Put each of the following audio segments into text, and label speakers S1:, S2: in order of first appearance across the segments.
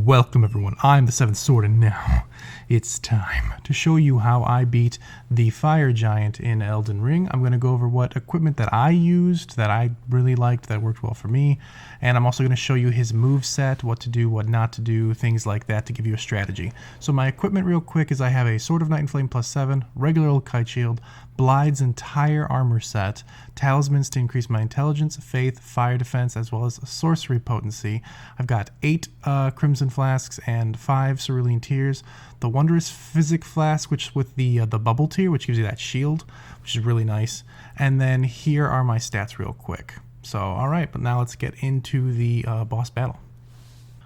S1: Welcome everyone, I'm the 7th Sword, and now it's time to show you how I beat the fire giant in Elden Ring. I'm going to go over what equipment that I used, that I really liked, that worked well for me, and I'm also going to show you his move set, what to do, what not to do, things like that to give you a strategy. So my equipment real quick is I have a Sword of Night and Flame +7, regular old kite shield, Blide's entire armor set, talismans to increase my intelligence, faith, fire defense, as well as sorcery potency. I've got 8 crimson flasks and 5 cerulean tears. The wondrous physic flask, which with the bubble tier, which gives you that shield, which is really nice. And then here are my stats real quick. So all right, but now let's get into the boss battle.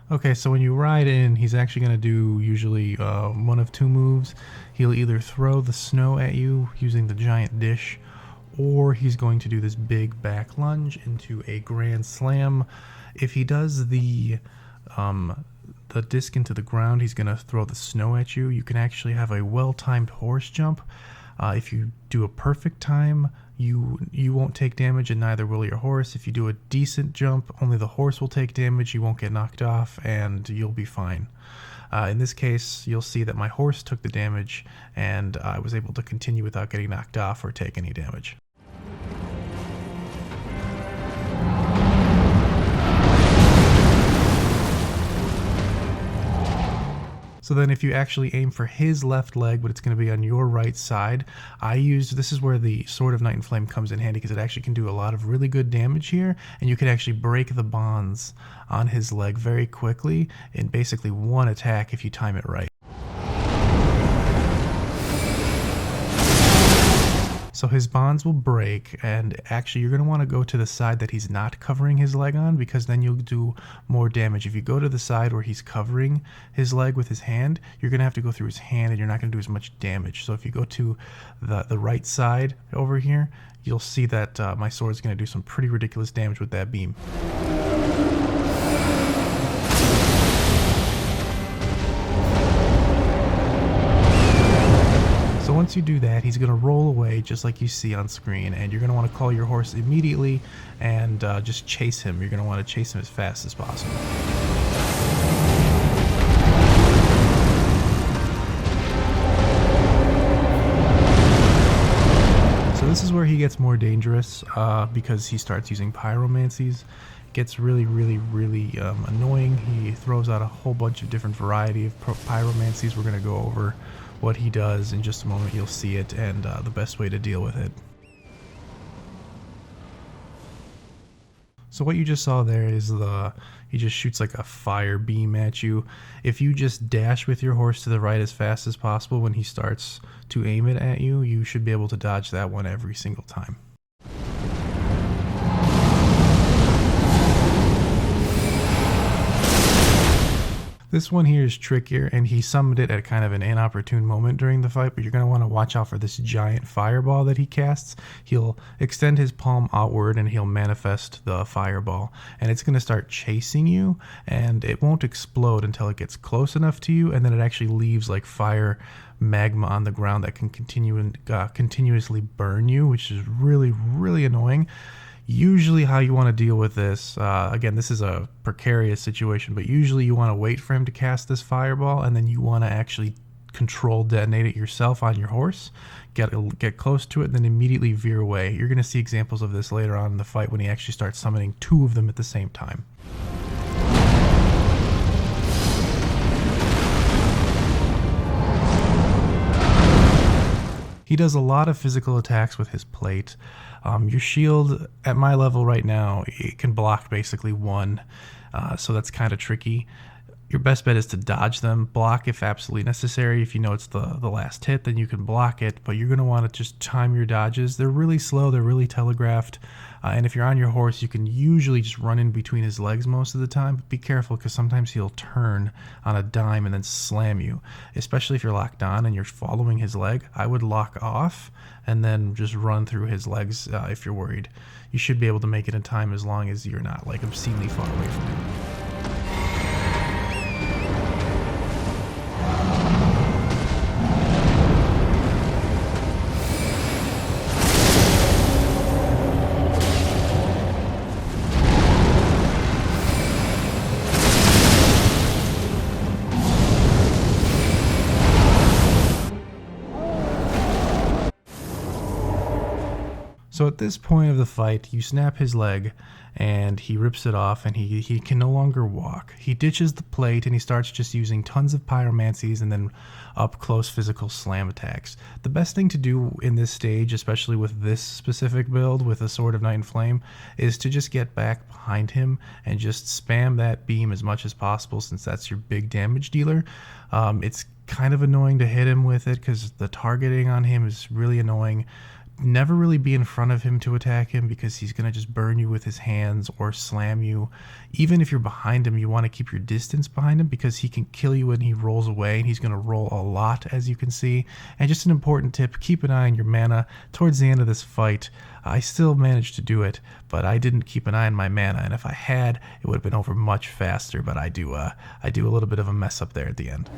S1: Okay, so when you ride in, he's actually going to do usually one of 2 moves. He'll either throw the snow at you using the giant dish, or he's going to do this big back lunge into a grand slam. If he does the disc into the ground, he's going to throw the snow at you. You can actually have a well-timed horse jump. If you do a perfect time, you won't take damage, and neither will your horse. If you do a decent jump, only the horse will take damage. You won't get knocked off, and you'll be fine. In this case, you'll see that my horse took the damage, and I was able to continue without getting knocked off or take any damage. So then if you actually aim for his left leg, but it's going to be on your right side, this is where the Sword of Night and Flame comes in handy, because it actually can do a lot of really good damage here, and you can actually break the bonds on his leg very quickly in basically one attack if you time it right. So his bonds will break, and actually you're going to want to go to the side that he's not covering his leg on, because then you'll do more damage. If you go to the side where he's covering his leg with his hand, you're going to have to go through his hand, and you're not going to do as much damage. So if you go to the right side over here, you'll see that my sword is going to do some pretty ridiculous damage with that beam. So once you do that, he's going to roll away just like you see on screen, and you're going to want to call your horse immediately and just chase him. You're going to want to chase him as fast as possible. So this is where he gets more dangerous because he starts using pyromancies. It gets really annoying. He throws out a whole bunch of different variety of pyromancies. We're going to go over what he does in just a moment. You'll see it, and the best way to deal with it. So what you just saw there is he just shoots like a fire beam at you. If you just dash with your horse to the right as fast as possible when he starts to aim it at you, you should be able to dodge that one every single time. This one here is trickier, and he summoned it at kind of an inopportune moment during the fight, but you're going to want to watch out for this giant fireball that he casts. He'll extend his palm outward and he'll manifest the fireball, and it's going to start chasing you, and it won't explode until it gets close enough to you, and then it actually leaves like fire magma on the ground that can continuously burn you, which is really annoying. Usually how you want to deal with this, again, this is a precarious situation, but usually you want to wait for him to cast this fireball, and then you want to actually control detonate it yourself on your horse, get close to it, and then immediately veer away. You're going to see examples of this later on in the fight when he actually starts summoning 2 of them at the same time. He does a lot of physical attacks with his plate. Your shield, at my level right now, it can block basically 1, so that's kind of tricky. Your best bet is to dodge them, block if absolutely necessary. If you know it's the last hit, then you can block it, but you're going to want to just time your dodges. They're really slow, they're really telegraphed, and if you're on your horse, you can usually just run in between his legs most of the time, but be careful because sometimes he'll turn on a dime and then slam you, especially if you're locked on and you're following his leg. I would lock off and then just run through his legs if you're worried. You should be able to make it in time as long as you're not like obscenely far away from him. So at this point of the fight, you snap his leg and he rips it off and he can no longer walk. He ditches the plate and he starts just using tons of pyromancies and then up close physical slam attacks. The best thing to do in this stage, especially with this specific build with a Sword of Night and Flame, is to just get back behind him and just spam that beam as much as possible, since that's your big damage dealer. It's kind of annoying to hit him with it because the targeting on him is really annoying. Never really be in front of him to attack him because he's going to just burn you with his hands or slam you. Even if you're behind him, you want to keep your distance behind him because he can kill you when he rolls away, and he's going to roll a lot, as you can see. And just an important tip, keep an eye on your mana. Towards the end of this fight, I still managed to do it, but I didn't keep an eye on my mana, and if I had, it would have been over much faster, but I do a little bit of a mess up there at the end.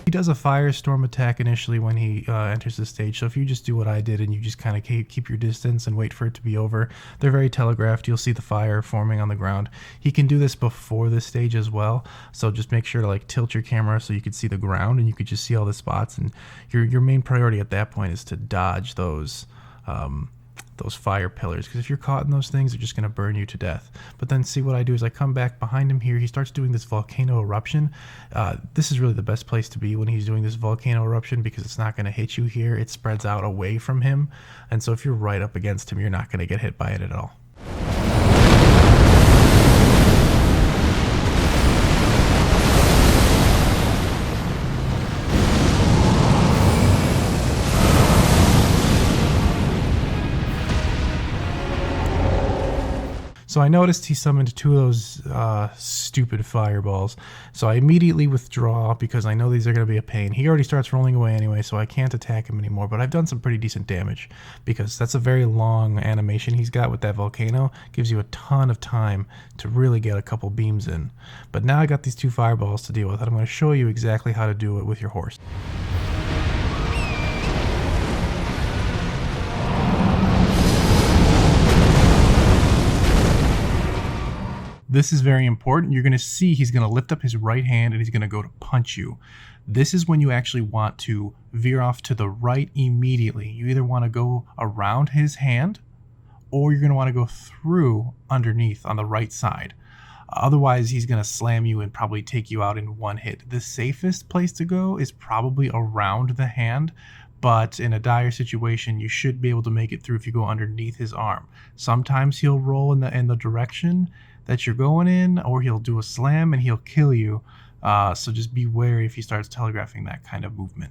S1: He does a firestorm attack initially when he enters the stage, so if you just do what I did and you just kind of keep your distance and wait for it to be over, they're very telegraphed. You'll see the fire forming on the ground. He can do this before this stage as well, so just make sure to like tilt your camera so you can see the ground and you could just see all the spots, and your main priority at that point is to dodge those fire pillars, because if you're caught in those things, they're just going to burn you to death. But then see what I do is I come back behind him here. He starts doing this volcano eruption. This is really the best place to be when he's doing this volcano eruption, because it's not going to hit you here. It spreads out away from him, and so if you're right up against him, you're not going to get hit by it at all. So I noticed he summoned 2 of those stupid fireballs. So I immediately withdraw because I know these are going to be a pain. He already starts rolling away anyway, so I can't attack him anymore. But I've done some pretty decent damage because that's a very long animation he's got with that volcano. Gives you a ton of time to really get a couple beams in. But now I got these 2 fireballs to deal with, and I'm going to show you exactly how to do it with your horse. This is very important. You're going to see he's going to lift up his right hand and he's going to go to punch you. This is when you actually want to veer off to the right immediately. You either want to go around his hand or you're going to want to go through underneath on the right side. Otherwise, he's going to slam you and probably take you out in one hit. The safest place to go is probably around the hand, but in a dire situation, you should be able to make it through if you go underneath his arm. Sometimes he'll roll in the direction that you're going in, or he'll do a slam and he'll kill you. So just be wary if he starts telegraphing that kind of movement.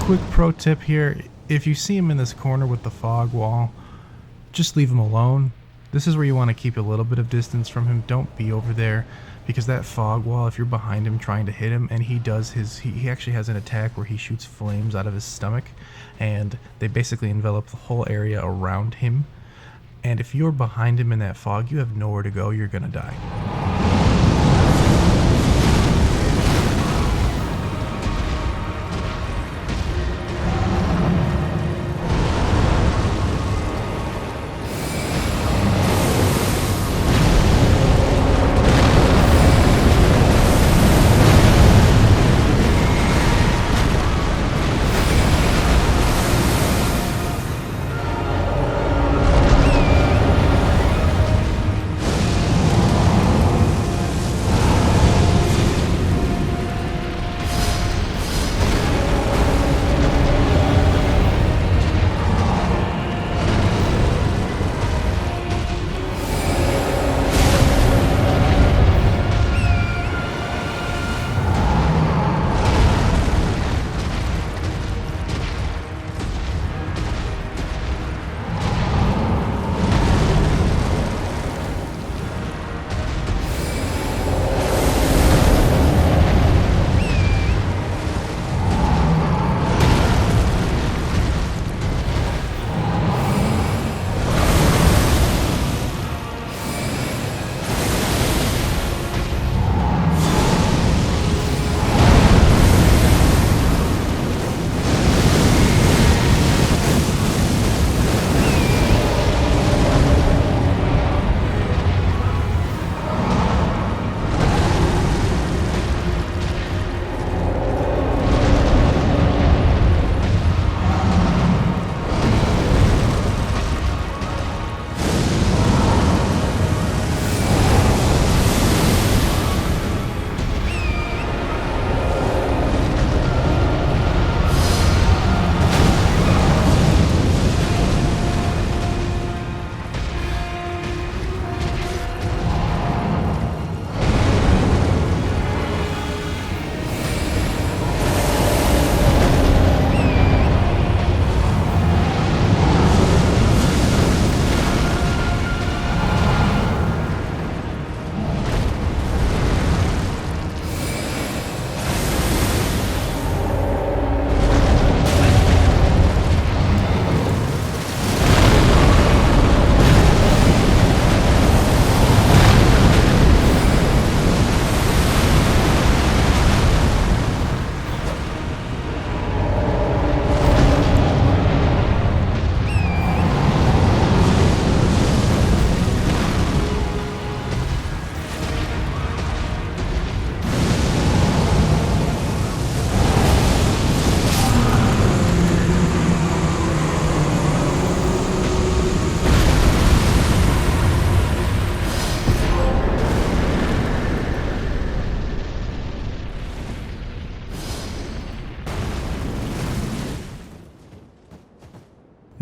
S1: Quick pro tip here, if you see him in this corner with the fog wall, just leave him alone. This is where you want to keep a little bit of distance from him. Don't be over there, because that fog wall, if you're behind him trying to hit him, and he actually has an attack where he shoots flames out of his stomach, and they basically envelop the whole area around him. And if you're behind him in that fog, you have nowhere to go, you're gonna die.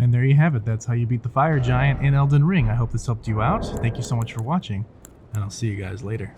S1: And there you have it. That's how you beat the fire giant in Elden Ring. I hope this helped you out. Thank you so much for watching, and I'll see you guys later.